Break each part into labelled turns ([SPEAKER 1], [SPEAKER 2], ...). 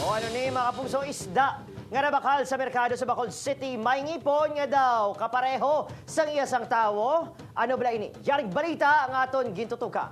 [SPEAKER 1] O ano ni mga puso isda nga nabakal sa merkado sa Bacolod City, may ngipon nga daw kapareho sang iyasang tawo. Ano bala ini? Yaring balita ang aton gintutukan.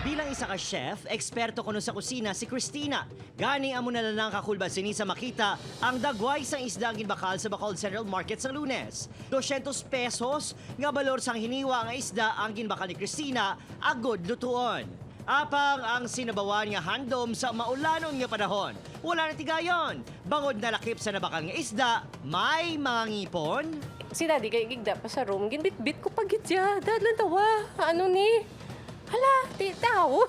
[SPEAKER 2] Bilang isa ka chef, eksperto kuno sa kusina si Christina. Gani amo na lang kakulba sinisa makita ang dagway sang isda ang ginbakal sa Bacolod Central Market sa Lunes. 200 pesos nga balor sang hiniwa nga isda ang ginbakal ni Christina agod lutuon. Apang ang sinabawan nga handom sa maulanon nga panahon. Wala na tigayon. Bangod na lakip sa nabakal nga isda, may mga ngipon.
[SPEAKER 3] Si Daddy kay gigda pa sa room, ginbit-bit ko pagit siya. Dadlan tawa. Ano ni? Hala, di tao.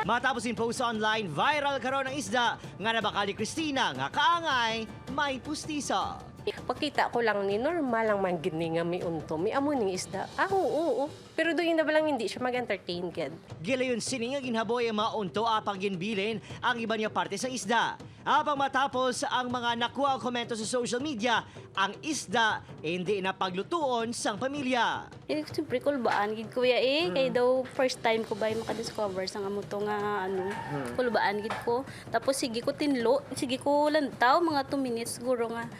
[SPEAKER 2] Matapos in-post sa online, viral karon ang isda nga nabakal ni Christina nga kaangay, may pustisa.
[SPEAKER 3] Pagkita ko lang ni normal lang man gini nga may unto. May amo ning isda. Oo. Pero doon na ba lang hindi siya mag-entertain kid.
[SPEAKER 2] Gilayon sini nga ginhaboy ang mga unto apang ginbilin ang iba niya parte sa isda. Apang matapos ang mga nakuha ang komento sa social media, ang isda hindi na paglutuon sang pamilya.
[SPEAKER 4] Siyempre, kulbaan. Gid kuya kay daw first time ko ba yung makadiscover sa nga mo to nga kulbaan gid ko. Tapos sige ko tinlo, sige ko lantaw, mga 2 minutes siguro nga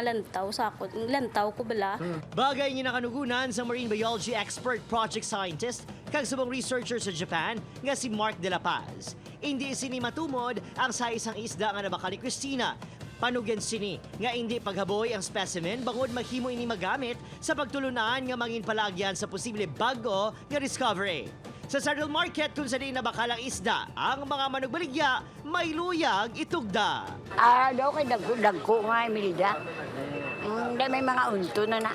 [SPEAKER 4] lantaw sa ako. Lantaw ko bala.
[SPEAKER 2] Bagay niya nakanugunan sa marine biology expert project scientist kag subong researcher sa Japan nga si Mark De La Paz. Hindi sini matumod ang sa isang isda nga nabakal ni Christina. Panugan sini nga hindi paghaboy ang specimen bangod mahimo ini magamit sa pagtulunan nga mangin palagyan sa posible bago nga discovery. Sa Central Market kung sa di nabakal ang isda, ang mga manugbaligya may luyag itugda.
[SPEAKER 5] Daw kay dagko nga Emilda. May mga unto na na.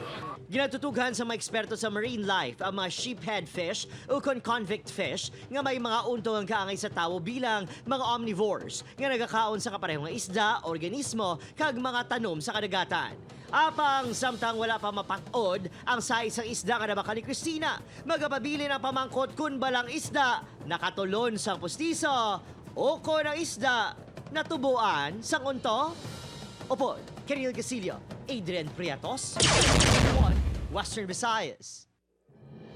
[SPEAKER 2] Ginatutughan sa mga eksperto sa marine life ang mga sheephead fish o convict fish nga may mga unto ang kaangay sa tao bilang mga omnivores nga nagakaon sa kaparehong isda, organismo, kag mga tanom sa kadagatan. Apang samtang wala pa mapatod ang sa isang isda nga nabakal ni Christina, magapabilin ang pamangkot kun balang isda nakatulon sang pustiso o kon ang isda natubuan sang unto. Opo, Kirill Gasilio, Adrian Priatos, Western Visayas.